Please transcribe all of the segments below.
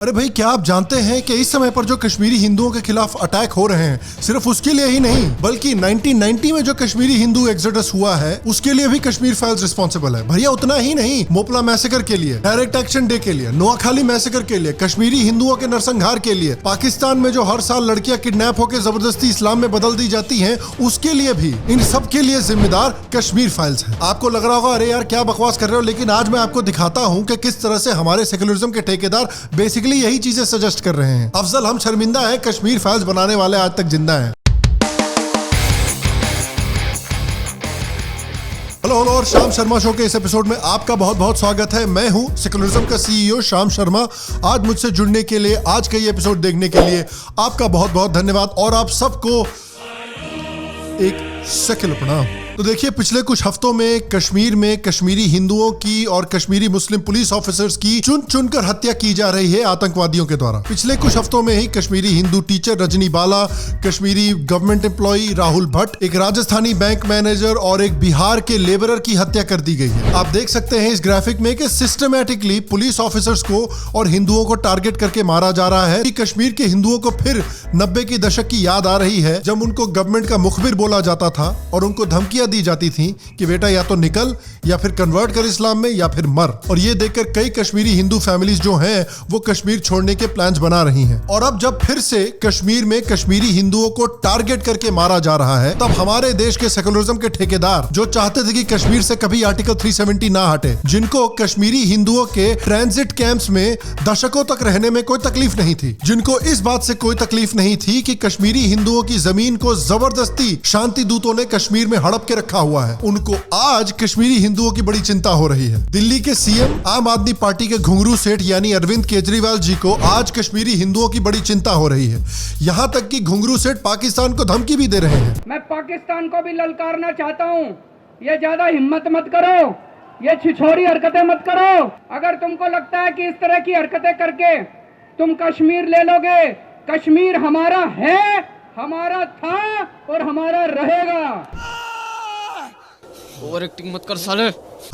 अरे भाई, क्या आप जानते हैं कि इस समय पर जो कश्मीरी हिंदुओं के खिलाफ अटैक हो रहे हैं सिर्फ उसके लिए ही नहीं बल्कि 1990 में जो कश्मीरी हिंदू एक्सोडस हुआ है उसके लिए भी कश्मीर फाइल्स रिस्पॉन्सिबल है। भैया उतना ही नहीं, मोपला मैसेकर के लिए, डायरेक्ट एक्शन डे के लिए, नोआखाली मैसेकर के लिए, कश्मीरी हिंदुओं के नरसंहार के लिए, पाकिस्तान में जो हर साल लड़कियां किडनैप होकर जबरदस्ती इस्लाम में बदल दी जाती है उसके लिए भी, इन सब के लिए जिम्मेदार कश्मीर फाइल्स है। आपको लग रहा होगा अरे यार क्या बकवास कर रहे हो, लेकिन आज मैं आपको दिखाता हूँ कि किस तरह से हमारे सेक्युलरिज्म के ठेकेदार बेसिकली यही चीजें सजेस्ट कर रहे हैं। अफजल हम शर्मिंदा हैं, कश्मीर फाइल्स बनाने वाले आज तक जिंदा हैं। हेलो और शाम शर्मा शो के इस एपिसोड में आपका बहुत बहुत स्वागत है। मैं हूं सेक्युलरिज्म का सीईओ शाम शर्मा। आज मुझसे जुड़ने के लिए, आज का ये एपिसोड देखने के लिए आपका बहुत बहुत धन्यवाद और आप सबको एक सेक्युलर प्रणाम। तो देखिए, पिछले कुछ हफ्तों में कश्मीर में कश्मीरी हिंदुओं की और कश्मीरी मुस्लिम पुलिस ऑफिसर्स की चुन चुनकर हत्या की जा रही है आतंकवादियों के द्वारा। पिछले कुछ हफ्तों में ही कश्मीरी हिंदू टीचर रजनी बाला, कश्मीरी गवर्नमेंट एम्प्लॉई राहुल भट्ट, एक राजस्थानी बैंक मैनेजर और एक बिहार के लेबरर की हत्या कर दी गई है। आप देख सकते हैं इस ग्राफिक में कि सिस्टमैटिकली पुलिस ऑफिसर्स को और हिंदुओं को टारगेट करके मारा जा रहा है। कश्मीर के हिंदुओं को फिर 90 के दशक की याद आ रही है जब उनको गवर्नमेंट का मुखबिर बोला जाता था और उनको धमकियां दी जाती थी कि बेटा या तो निकल या फिर कन्वर्ट कर इस्लाम में या फिर मर। और ये देखकर कई कश्मीरी हिंदू फैमिलीज जो हैं वो कश्मीर छोड़ने के प्लान्स बना रही हैं। और अब जब फिर से कश्मीर में कश्मीरी हिंदुओं को टारगेट करके मारा जा रहा है, तब हमारे देश के सेक्युलरिज्म के ठेकेदार जो चाहते थे कि कश्मीर से कभी आर्टिकल 370 ना हटे, जिनको कश्मीरी हिंदुओं के ट्रांजिट कैंप्स में दशकों तक रहने में कोई तकलीफ नहीं थी, जिनको इस बात से कोई तकलीफ नहीं थी कि कश्मीरी हिंदुओं की जमीन को जबरदस्ती शांति दूतों ने कश्मीर में हड़प के रखा हुआ है, उनको आज कश्मीरी हिंदुओं की बड़ी चिंता हो रही है। दिल्ली के सीएम आम आदमी पार्टी के घुंघरू सेठ यानी अरविंद केजरीवाल जी को आज कश्मीरी हिंदुओं की बड़ी चिंता हो रही है। यहाँ तक कि घुंघरू सेठ पाकिस्तान को धमकी भी दे रहे हैं। मैं पाकिस्तान को भी ललकारना चाहता हूँ, ये ज्यादा हिम्मत मत करो, ये छिछोरी हरकतें मत करो। अगर तुमको लगता है कि इस तरह की हरकतें करके तुम कश्मीर ले लोगे, कश्मीर हमारा है, हमारा था और हमारा रहेगा। ओवर एक्टिंग मत कर साले।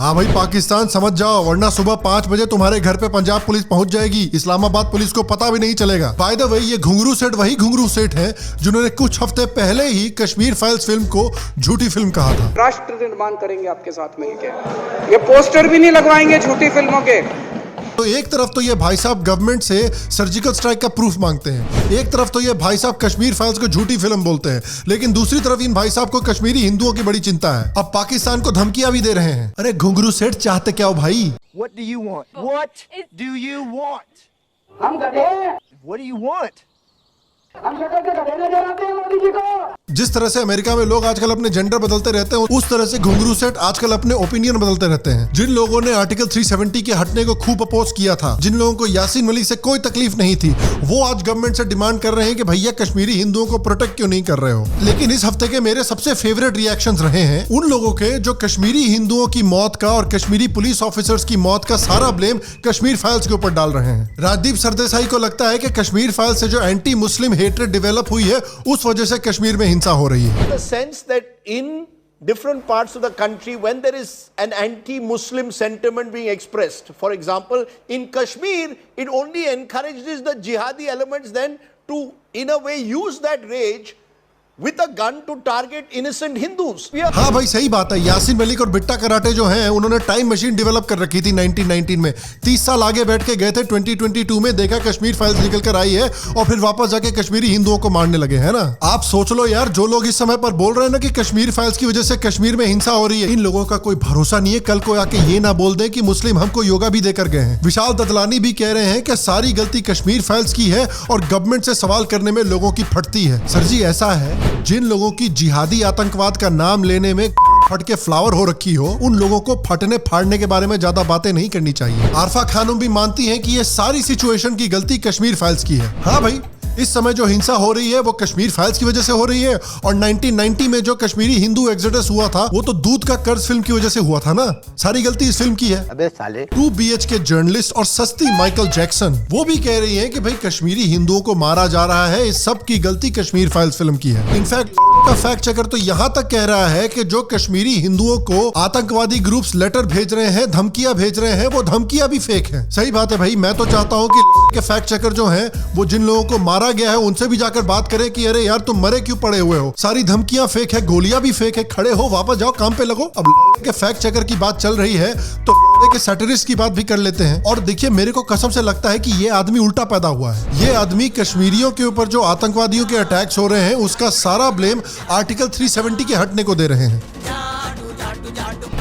हाँ भाई, पाकिस्तान समझ जाओ, वरना सुबह 5 बजे तुम्हारे घर पे पंजाब पुलिस पहुंच जाएगी। इस्लामाबाद पुलिस को पता भी नहीं चलेगा। बाय द वे, ये घुंघरू सेठ वही घुंघरू सेठ हैं जिन्होंने कुछ हफ्ते पहले ही कश्मीर फाइल्स फिल्म को झूठी फिल्म कहा था। राष्ट्र निर्माण करेंगे आपके साथ मिलकर, ये पोस्टर भी नहीं लगवाएंगे झूठी फिल्मों के। तो एक तरफ तो ये भाई साहब गवर्नमेंट से सर्जिकल स्ट्राइक का प्रूफ मांगते हैं, एक तरफ तो ये भाई साहब कश्मीर फाइल्स को झूठी फिल्म बोलते हैं, लेकिन दूसरी तरफ इन भाई साहब को कश्मीरी हिंदुओं की बड़ी चिंता है। अब पाकिस्तान को धमकियां भी दे रहे हैं। अरे घुंघरू सेठ चाहते क्या हो भाई? What do you want? What do you want? हम गधे हैं। What do you want? हम शक्ल के गधे नजर आते हैं मोदी जी को। जिस तरह से अमेरिका में लोग आजकल अपने जेंडर बदलते रहते हैं, उस तरह से घुंघरू सेठ आजकल अपने ओपिनियन बदलते रहते हैं। जिन लोगों ने आर्टिकल 370 के हटने को खूब अपोज किया था, जिन लोगों को यासीन मलिक से कोई तकलीफ नहीं थी, वो आज गवर्नमेंट से डिमांड कर रहे हैं कि भैया कश्मीरी हिंदुओं को प्रोटेक्ट क्यों नहीं कर रहे हो। लेकिन इस हफ्ते के मेरे सबसे फेवरेट रिएक्शंस रहे हैं उन लोगों के जो कश्मीरी हिंदुओं की मौत का और कश्मीरी पुलिस ऑफिसर्स की मौत का सारा ब्लेम कश्मीर फाइल्स के ऊपर डाल रहे हैं। राजदीप सरदेसाई को लगता है कि कश्मीर फाइल्स से जो एंटी मुस्लिम हेट्रेड डेवलप हुई है, उस वजह से कश्मीर में हिंसा हो रही है। The sense that in different parts of the country, when there is an anti-Muslim sentiment being expressed, for example, in Kashmir, it only encourages the jihadi elements then to, in a way, use that rage with a gun to target innocent Hindus. हाँ भाई, सही बात है। यासीन मलिक और Bitta karate जो हैं, उन्होंने time machine develop कर रखी थी 1919 में। 30 साल आगे बैठ के गए थे 2022 में, देखा कश्मीर फाइल्स निकल कर आई है और फिर वापस जाके कश्मीरी हिंदुओं को मारने लगे, है ना। आप सोच लो यार, जो लोग इस समय पर बोल रहे हैं ना कि कश्मीर फाइल्स की वजह से कश्मीर में हिंसा हो रही है, इन लोगों का कोई भरोसा नहीं है कल को आके ये ना बोल दें कि मुस्लिम हमको योगा भी देकर गए हैं। विशाल ददलानी भी कह रहे हैं कि सारी गलती कश्मीर फाइल्स की है और गवर्नमेंट से सवाल करने में लोगों की फटती है। सर जी, ऐसा है, जिन लोगों की जिहादी आतंकवाद का नाम लेने में फट के फ्लावर हो रखी हो, उन लोगों को फटने फाड़ने के बारे में ज्यादा बातें नहीं करनी चाहिए। आरफा खानम भी मानती हैं कि ये सारी सिचुएशन की गलती कश्मीर फाइल्स की है। हाँ भाई, इस समय जो हिंसा हो रही है वो कश्मीर फाइल्स की वजह से हो रही है, और 1990 में जो कश्मीरी हिंदू एग्जोडस हुआ था वो तो दूध का कर्ज फिल्म की वजह से हुआ था ना। सारी गलती इस फिल्म की है। अबे साले 2 BHK जर्नलिस्ट और सस्ती माइकल जैक्सन वो भी कह रही हैं कि भाई कश्मीरी हिंदुओं को मारा जा रहा है, इस सब की गलती कश्मीर फाइल्स फिल्म की है। इनफैक्ट का फैक्ट चेकर तो यहाँ तक कह रहा है कि जो कश्मीरी हिंदुओं को आतंकवादी ग्रुप्स लेटर भेज रहे हैं, धमकियां भेज रहे हैं, वो धमकियां भी फेक हैं। सही बात है भाई, मैं तो चाहता हूँ कि के फैक्ट चेकर जो हैं वो जिन लोगों को मारा गया है उनसे भी जाकर बात करें कि अरे यार तुम मरे क्यों पड़े हुए हो, सारी धमकियां फेक है, गोलियां भी फेक है, खड़े हो वापस जाओ काम पे लगो। अब के फैक्ट चेकर की बात चल रही है तो के सैटिरिस्ट की बात भी कर लेते हैं। और देखिए मेरे को कसम से लगता है कि ये आदमी उल्टा पैदा हुआ है। ये आदमी कश्मीरियों के ऊपर जो आतंकवादियों के अटैक्स हो रहे हैं उसका सारा ब्लेम आर्टिकल 370 के हटने को दे रहे हैं।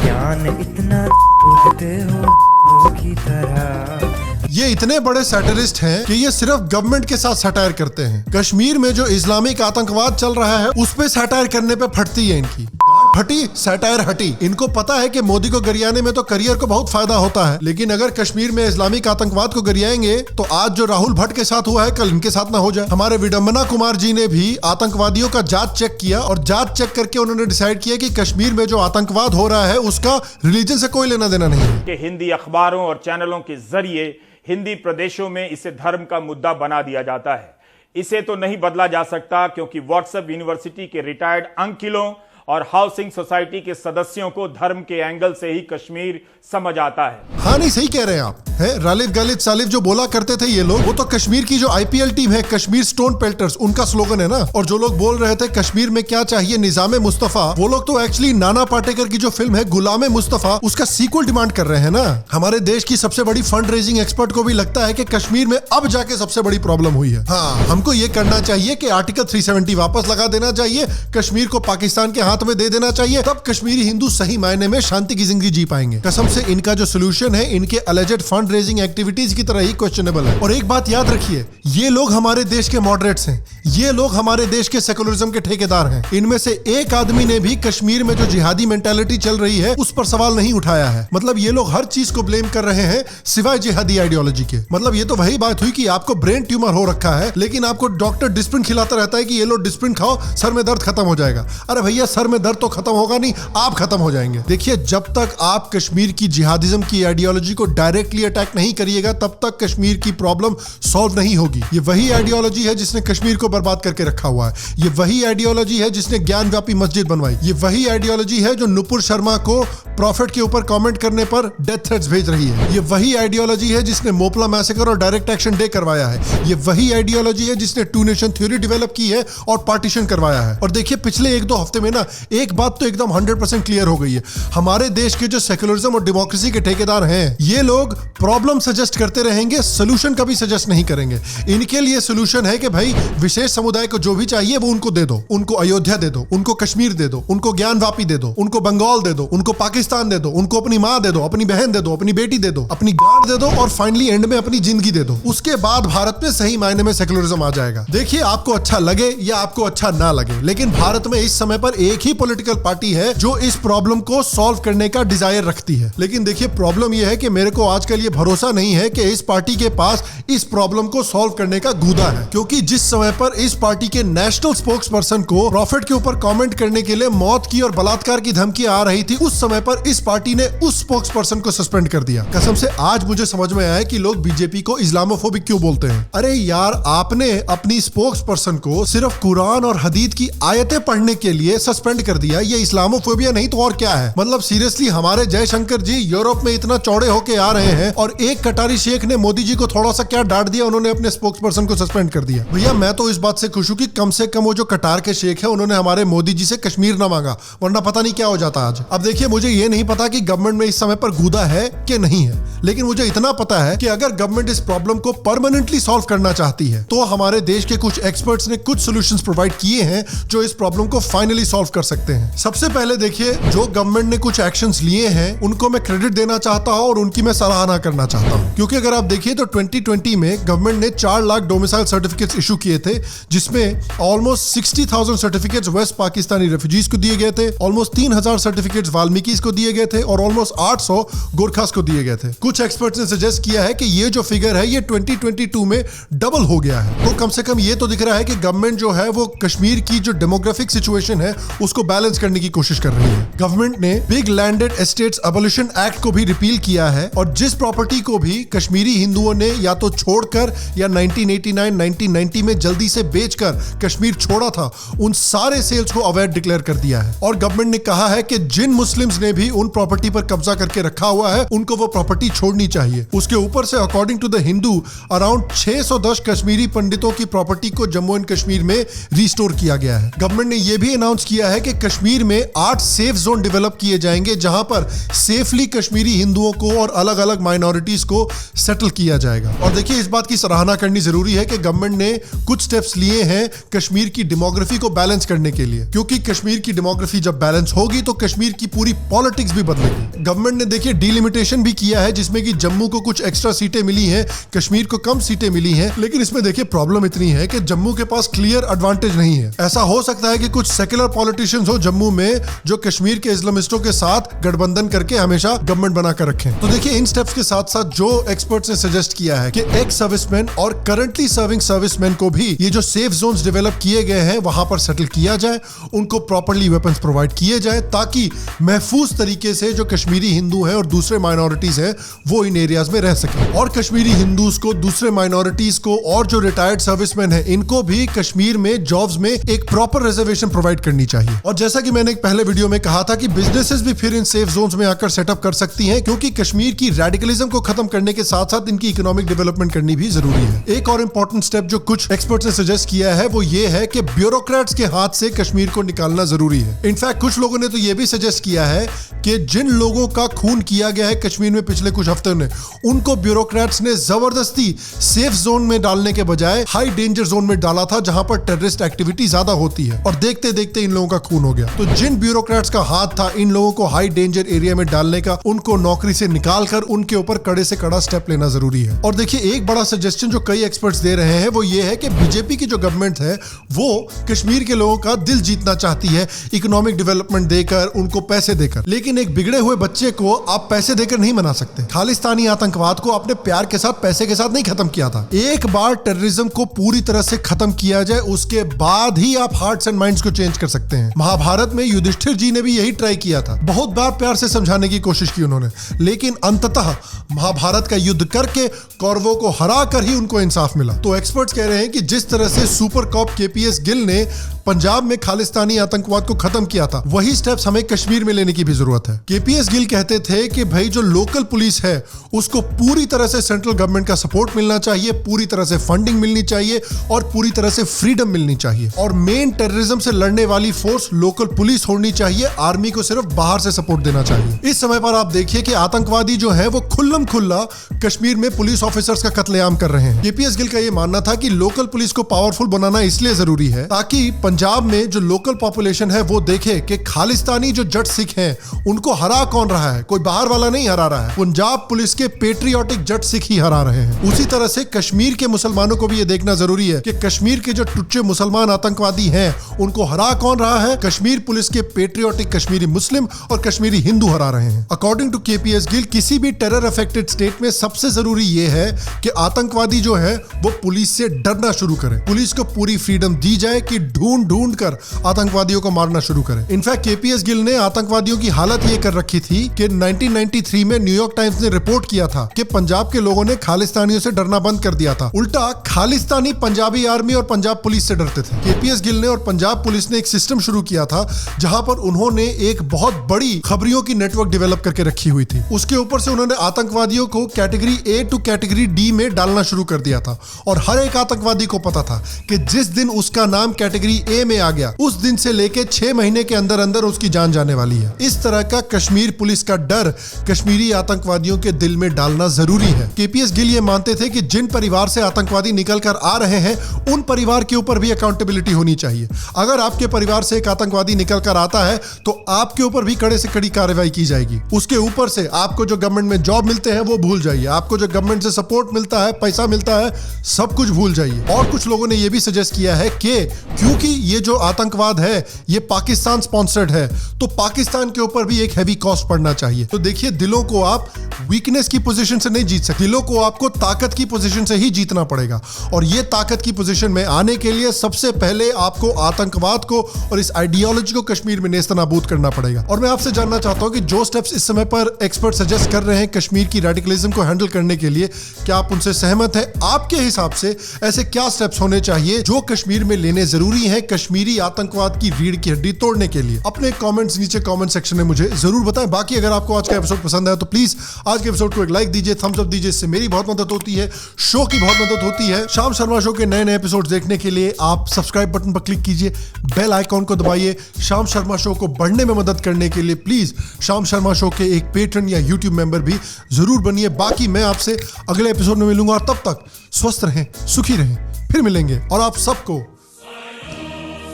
ज्ञान इतना बोलते हो की तरह। ये इतने बड़े सैटिरिस्ट हैं कि ये सिर्फ गवर्नमेंट के साथ सटायर करते हैं। कश्मीर में जो इस्लामिक आतंकवाद चल रहा है उस पे सटायर करने पे फटती है इनकी फटी, सटायर हटी। इनको पता है कि मोदी को गरियाने में तो करियर को बहुत फायदा होता है, लेकिन अगर कश्मीर में इस्लामिक आतंकवाद को गरियाएंगे तो आज जो राहुल भट्ट के साथ हुआ है कल इनके साथ ना हो जाए। हमारे विडंबना कुमार जी ने भी आतंकवादियों का जांच चेक किया और जांच चेक करके उन्होंने डिसाइड किया कि कश्मीर में जो आतंकवाद हो रहा है उसका रिलीजन से कोई लेना देना नहीं है। कि हिंदी अखबारों और चैनलों के जरिए हिंदी प्रदेशों में इसे धर्म का मुद्दा बना दिया जाता है। इसे तो नहीं बदला जा सकता क्योंकि व्हाट्सएप यूनिवर्सिटी के रिटायर्ड अंकिलों और हाउसिंग सोसाइटी के सदस्यों को धर्म के एंगल से ही कश्मीर समझ आता है। हाँ नहीं सही कह रहे हैं आप। है रालिफ गालिफ सालिफ जो बोला करते थे ये लोग, वो तो कश्मीर की जो IPL टीम है कश्मीर स्टोन पेल्टर्स, उनका स्लोगन है ना। और जो लोग बोल रहे थे कश्मीर में क्या चाहिए निजामे मुस्तफा, वो लोग तो एक्चुअली नाना पाटेकर की जो फिल्म है गुलामे मुस्तफा उसका सीक्वल डिमांड कर रहे हैं ना। हमारे देश की सबसे बड़ी फंड रेजिंग एक्सपर्ट को भी लगता है कि कश्मीर में अब जाके सबसे बड़ी प्रॉब्लम हुई है। हाँ हमको ये करना चाहिए कि आर्टिकल 370 वापस लगा देना चाहिए, कश्मीर को पाकिस्तान के हाथ में दे देना चाहिए, तब कश्मीरी हिंदू सही मायने में शांति की जिंदगी जी पाएंगे। कसम से इनका जो सोल्यूशन है इनके अलेजेड फंड रेजिंग एक्टिविटीज की तरह ही क्वेश्चनेबल है। और एक बात याद रखिए, ये लोग हमारे देश के मॉडरेट्स हैं, ये लोग हमारे देश के सेकुलरिज्म के ठेकेदार हैं। इनमें से एक आदमी ने भी कश्मीर में जो जिहादी मेंटालिटी चल रही है उस पर सवाल नहीं उठाया है। मतलब ये लोग हर चीज को ब्लेम कर रहे हैं सिवाय जिहादी आइडियोलॉजी के। मतलब ये तो वही बात हुई कि आपको ब्रेन ट्यूमर हो रखा है लेकिन आपको डॉक्टर डिस्प्रिन खिलाता रहता है कि ये लो डिस्प्रिन खाओ सर में दर्द खत्म हो जाएगा। अरे भैया सर में दर्द तो खत्म होगा नहीं, आप खत्म हो जाएंगे। देखिए जब तक आप कश्मीर की जिहादिज्म की आइडियोलॉजी को डायरेक्टली अटैक नहीं करिएगा तब तक कश्मीर की प्रॉब्लम सॉल्व नहीं होगी। ये वही आइडियोलॉजी है जिसने कश्मीर को बर्बाद करके रखा हुआ है। ये वही आइडियोलॉजी है जिसने ज्ञान व्यापी मस्जिद बनवाई। ये वही आइडियोलॉजी है जो नुपुर शर्मा को प्रॉफिट के ऊपर कमेंट करने पर डेथ थ्रेट्स भेज रही है। ये वही आइडियोलॉजी है जिसने मोपला मैसेकर और डायरेक्ट एक्शन डे करवाया है। ये वही आइडियोलॉजी है जिसने 2 नेशन थ्योरी डेवलप की है और पार्टीशन करवाया है। और देखिए पिछले 1-2 हफ्ते में ना एक बात तो एकदम 100% क्लियर हो गई है। हमारे देश के जो सेकुलरिज्म और डेमोक्रेसी के ठेकेदार हैं ये लोग प्रॉब्लम सजेस्ट करते रहेंगे, सोल्यूशन कभी सजेस्ट नहीं करेंगे। इनके लिए सोल्यूशन है कि भाई विशेष समुदाय को जो भी चाहिए वो उनको दे दो, उनको अयोध्या दे दो, उनको कश्मीर दे दो, उनको ज्ञान वापी दे दो, उनको बंगाल दे दो, उनको पाकिस्तान दे दो, उनको अपनी माँ दे दो, अपनी बहन दे दो, अपनी बेटी दे दो, अपनी गांड दे दो और फाइनली एंड में अपनी जिंदगी दे दो। उसके बाद भारत में सही मायने में सेकुलरिज्म आ जाएगा। देखिए आपको अच्छा लगे या आपको अच्छा ना लगे लेकिन भारत में इस समय पर एक ही पॉलिटिकल पार्टी है जो इस प्रॉब्लम को सॉल्व करने का डिजायर रखती है। लेकिन देखिए प्रॉब्लम यह है कि मेरे को आजकल ये भरोसा नहीं है कि इस पार्टी के पास इस प्रॉब्लम को सॉल्व करने का गूदा है, क्योंकि जिस समय पर इस पार्टी के नेशनल स्पोक्स पर्सन को प्रॉफिट के ऊपर कमेंट करने के लिए मौत की और बलात्कार की धमकी आ रही थी उस समय पर इस पार्टी ने उस स्पोक्स पर्सन को सस्पेंड कर दिया। कसम से आज मुझे समझ में आया कि लोग बीजेपी को इस्लामोफोबिक क्यों बोलते हैं। अरे यार आपने अपनी स्पोक्स पर्सन को सिर्फ कुरान और हदीस की आयतें पढ़ने के लिए सस्पेंड कर दिया, ये इस्लामोफोबिया नहीं तो और क्या है। मतलब सीरियसली हमारे जयशंकर जी यूरोप में इतना चौड़े होके आ रहे हैं और एक कटारी शेख ने मोदी जी को थोड़ा सा क्या डांट दिया, उन्होंने अपने स्पोक्स पर्सन को सस्पेंड कर दिया। भैया मैं तो इस बात से खुश हूं कि कम से कम वो जो कटार के शेख है उन्होंने हमारे मोदी जी से कश्मीर ना मांगा, वरना पता नहीं क्या हो जाता आज। अब देखिए मुझे ये नहीं पता कि गवर्नमेंट में इस समय पर गूदा है कि नहीं है, लेकिन मुझे इतना पता है कि अगर गवर्नमेंट इस प्रॉब्लम को परमानेंटली सॉल्व करना चाहती है तो हमारे देश के कुछ एक्सपर्ट्स ने कुछ सॉल्यूशंस प्रोवाइड किए हैं जो इस प्रॉब्लम को फाइनली सॉल्व कर सकते हैं। सबसे पहले देखिए जो गवर्नमेंट ने कुछ एक्शंस लिए हैं उनको मैं क्रेडिट देना चाहता हूं और उनकी मैं सराहना करना चाहता हूं, क्योंकि अगर आप देखिए तो 2020 में गवर्नमेंट ने 4 लाख डोमिसाइल सर्टिफिकेट्स इशू किए थे जिसमें almost 60,000 certificates west Pakistani refugees को दिए गए थे, ऑलमोस्ट 3,000 सर्टिफिकेट्स वाल्मीकिस को दिए गए थे और ऑलमोस्ट 800 गोरखास को दिए गए थे। कुछ एक्सपर्ट्स ने सजेस्ट किया है कि ये जो फिगर है ये 2022 में डबल हो गया है। तो कम से कम ये तो दिख रहा है कि गवर्नमेंट जो है वो कश्मीर की जो डेमोग्राफिक सिचुएशन है उसको बैलेंस करने की कोशिश कर रही है। गवर्नमेंट ने big landed estates abolition act को भी रिपील किया है और जिस प्रॉपर्टी को भी कश्मीरी हिंदुओं ने या तो छोड़कर या 1989-1990 में जल्दी से बेचकर कश्मीर छोड़ा था, उन सारे सेल्स को अवैध डिक्लेयर कर दिया है। और गवर्नमेंट ने कहा है कि जिन मुस्लिम्स ने भी उन प्रॉपर्टी पर कब्जा करके रखा हुआ है उनको वो प्रॉपर्टी छोड़नी चाहिए। उसके ऊपर से according to the Hindu around 610 Kashmiri पंडितों की प्रॉपर्टी को जम्मू एंड कश्मीर में रिस्टोर किया गया है। गवर्नमेंट ने यह भी अनाउंस किया है कि कश्मीर में 8 सेफ जोन डेवलप किए जाएंगे जहां पर सेफली कश्मीरी हिंदुओं को और अलग अलग माइनॉरिटीज को सेटल किया जाएगा। और देखिए, इस बात की सराहना करनी जरूरी है कि गवर्नमेंट ने कुछ स्टेप्स लिए हैं कश्मीर की डेमोग्राफी को बैलेंस करने के लिए, क्योंकि कश्मीर की डेमोग्राफी जब बैलेंस होगी तो कश्मीर की पूरी पॉलिटिक्स भी बदलेगी। गवर्नमेंट ने देखिए डिलिमिटेशन भी किया है जिसमें कि जम्मू को कुछ एक्स्ट्रा सीटें मिली हैं, कश्मीर को कम सीटें मिली हैं, लेकिन इसमें देखिए प्रॉब्लम इतनी है कि जम्मू के पास क्लियर एडवांटेज नहीं है। ऐसा हो सकता है कि कुछ सेक्युलर पॉलिटिशियंस हो जम्मू में जो कश्मीर के इस्लामिस्टों के साथ गठबंधन करके हमेशा गवर्नमेंट बनाकर रखें। तो देखिए, इन स्टेप्स के साथ साथ जो एक्सपर्ट्स ने सजेस्ट किया है कि एक्स सर्विसमैन और करंटली सर्विंग सर्विसमैन को भी ये जो सेफ जोन्स डेवलप किए गए हैं वहां पर सेटल किया जाए, उनको प्रॉपर्ली वेपन्स प्रोवाइड किए जाए ताकि महफूज तरीके से जो कश्मीरी हिंदू हैं और दूसरे माइनॉरिटीज हैं वो इन एरियाज में रह सके। और कश्मीरी हिंदूज को, दूसरे माइनॉरिटीज को और जो रिटायर्ड सर्विसमैन हैं इनको भी कश्मीर में जॉब्स में एक प्रॉपर रिजर्वेशन प्रोवाइड करनी चाहिए। और जैसा कि मैंने एक पहले वीडियो में कहा था कि बिजनेसेस भी फिर इन सेफ जोन्स में आकर सेटअप कर सकती हैं, क्योंकि कश्मीर की रेडिकलिज्म को खत्म करने के साथ साथ इनकी इकोनॉमिक डेवलपमेंट करनी भी जरूरी है। एक और इंपॉर्टेंट स्टेप जो कुछ एक्सपर्ट्स ने सजेस्ट किया है वो ये है कि ब्यूरोक्रेट्स के हाथ से कश्मीर को निकालना जरूरी है। इनफैक्ट कुछ लोगों ने तो ये भी सजेस्ट किया है कि जिन लोगों का खून किया गया है कश्मीर में पिछले कुछ हफ्तों में, उनको ब्यूरोक्रेट्स ने जबरदस्ती सेफ जोन में डालने के बजाय हाई डेंजर जोन में डाला था जहां पर टेररिस्ट एक्टिविटी ज्यादा होती है, और देखते देखते इन लोगों का खून हो गया। तो जिन ब्यूरोक्रेट्स का हाथ था इन लोगों को हाई डेंजर एरिया में डालने का, उनको नौकरी से निकालकर उनके ऊपर कड़े से कड़ा स्टेप लेना जरूरी है। और देखिए, एक बड़ा सजेशन जो कई एक्सपर्ट्स दे रहे हैं वो ये है कि बीजेपी की जो गवर्नमेंट है वो कश्मीर के लोगों का दिल जीतना चाहती है इकोनॉमिक डेवलपमेंट देकर, उनको पैसे देकर, लेकिन एक बिगड़े हुए बच्चे को आप पैसे देकर नहीं मना सकते। खालिस्तानी आतंकवाद को आपने प्यार के साथ, पैसे के साथ नहीं खत्म किया था। एक बार टेररिज्म को पूरी तरह से खत्म किया जाए उसके बाद ही आप हार्ट्स एंड माइंड्स को चेंज कर सकते हैं। महाभारत में युधिष्ठिर जी ने भी यही ट्राई किया था, बहुत बार प्यार से समझाने की कोशिश की उन्होंने, लेकिन अंततः महाभारत का युद्ध करके कौरवों को हरा कर ही उनको इंसाफ मिला। तो एक्सपर्ट्स कह रहे हैं कि जिस तरह से सुपर कॉप केपीएस गिल ने पंजाब में खालिस्तानी आतंकवाद को खत्म किया था, वही स्टेप्स हमें कश्मीर में लेने की भी जरूरत है। केपीएस गिल कहते थे कि भाई जो लोकल पुलिस है उसको पूरी तरह से सेंट्रल गवर्नमेंट का सपोर्ट मिलना चाहिए, पूरी तरह से फंडिंग मिलनी चाहिए और पूरी तरह से फ्रीडम मिलनी चाहिए। और मेन टेररिज्म से लड़ने वाली फोर्स लोकल पुलिस होनी चाहिए, आर्मी को सिर्फ बाहर से सपोर्ट देना चाहिए। इस समय पर आप देखिए कि आतंकवादी जो है वो खुल्लम खुल्ला कश्मीर में पुलिस ऑफिसर्स का कत्लेआम कर रहे हैं। केपीएस गिल का ये मानना था कि लोकल पुलिस को पावरफुल बनाना इसलिए जरूरी है ताकि पंजाब में जो लोकल पॉपुलेशन है वो देखे कि खालिस्तानी जो जट सिख हैं उनको हरा कौन रहा है, कोई बाहर वाला नहीं हरा रहा है, पंजाब पुलिस के पेट्रियोटिक जट सिख ही हरा रहे हैं। उसी तरह से कश्मीर के मुसलमानों को भी ये देखना जरूरी है कि कश्मीर के जो टुच्चे मुसलमान आतंकवादी हैं उनको हरा कौन रहा है, कश्मीर पुलिस के पेट्रियोटिक कश्मीरी मुस्लिम और कश्मीरी हिंदू हरा रहे हैं। अकॉर्डिंग टू केपीएस गिल, किसी भी टेरर अफेक्टेड स्टेट में सबसे जरूरी ये है कि आतंकवादी जो है वो पुलिस से डरना शुरू करे, पुलिस को पूरी फ्रीडम दी जाए कि ढूंढ ढूंढ कर आतंकवादियों को मारना शुरू करे। इनफैक्ट केपीएस गिल ने आतंकवादियों की हालत ये कर रखी थी कि 1993 में न्यूयॉर्क टाइम्स ने रिपोर्ट किया था कि पंजाब के लोगों ने खालिस्तानियों से डरना बंद कर दिया था, उल्टा खालिस्तानी पंजाबी आर्मी और पंजाब पुलिस से डरते थे। केपीएस गिल ने और पंजाब पुलिस ने एक सिस्टम शुरू किया था जहां पर उन्होंने एक बहुत बड़ी खबरियों की नेटवर्क डेवलप करके रखी हुई थी। उसके ऊपर से उन्होंने आतंकवादियों को category A to category D में डालना शुरू कर दिया था और हर एक आतंकवादी को पता था कि जिस दिन उसका नाम कैटेगरी ए में आ गया, उस दिन से लेके 6 महीने के अंदर अंदर उसकी जान जाने वाली है। इस तरह का कश्मीर पुलिस का डर कश्मीरी आतंकवादियों के दिल में डालना जरूरी है। केपीएस गिल ये मानते थे कि जिन परिवार से आतंकवादी निकल कर आ रहे हैं उन परिवार के ऊपर भी अकाउंटेबिलिटी होनी चाहिए। अगर आपके परिवार से एक आतंकवादी निकल कर आता है तो आपके ऊपर भी कड़े से कड़ी कार्रवाई की जाएगी। उसके ऊपर से आपको जो गवर्नमेंट में जॉब मिलते हैं वो भूल जाइए, आपको जो गवर्नमेंट से सपोर्ट मिलता है, पैसा मिलता है, सब कुछ भूल जाइए। और कुछ लोगों ने यह भी सजेस्ट किया है कि क्योंकि ये जो आतंकवाद है ये पाकिस्तान स्पॉन्सर्ड है तो पाकिस्तान के ऊपर भी एक हैवी कॉस्ट पड़ना चाहिए। तो देखिए, दिलों को आप वीकनेस की पोजीशन से नहीं जीत सकते, दिलों को आपको ताकत की पोजीशन से ही जीतना पड़ेगा। और ये ताकत की पोजीशन में आने के लिए सबसे पहले आपको आतंकवाद को और इस आइडियोलॉजी को कश्मीर में नेस्तनाबूद करना पड़ेगा। और मैं आपसे जानना चाहता हूं कि जो स्टेप्स इस समय पर एक्सपर्ट सजेस्ट कर रहे हैं कश्मीर की रेडिकलिज्म को हैंडल करने के लिए, क्या आप उनसे सहमत हैं? आपके हिसाब से ऐसे क्या स्टेप्स होने चाहिए जो कश्मीर में लेने जरूरी हैं कश्मीरी आतंकवाद की रीढ़ की हड्डी तोड़ने के लिए? अपने कमेंट्स नीचे कमेंट सेक्शन में मुझे जरूर बताएं। बाकी अगर आपको आज का एपिसोड पसंद आया तो प्लीज आज के एपिसोड को एक लाइक दीजिए, थम्स अप दीजिए, इससे मेरी बहुत मदद होती है, शो की बहुत मदद होती है। शाम शर्मा शो के नए नए एपिसोड देखने के लिए आप सब्सक्राइब बटन पर क्लिक कीजिए, बेल आइकॉन को दबाइए। शाम शर्मा शो को बढ़ने में मदद करने के लिए प्लीज शाम शर्मा शो के एक पेट्रन या यूट्यूब मेंबर भी जरूर बनिए। बाकी मैं आपसे अगले एपिसोड में मिलूंगा और तब तक स्वस्थ रहें, सुखी रहें, फिर मिलेंगे। और आप सबको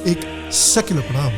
एक सेक्युलर प्रणाम।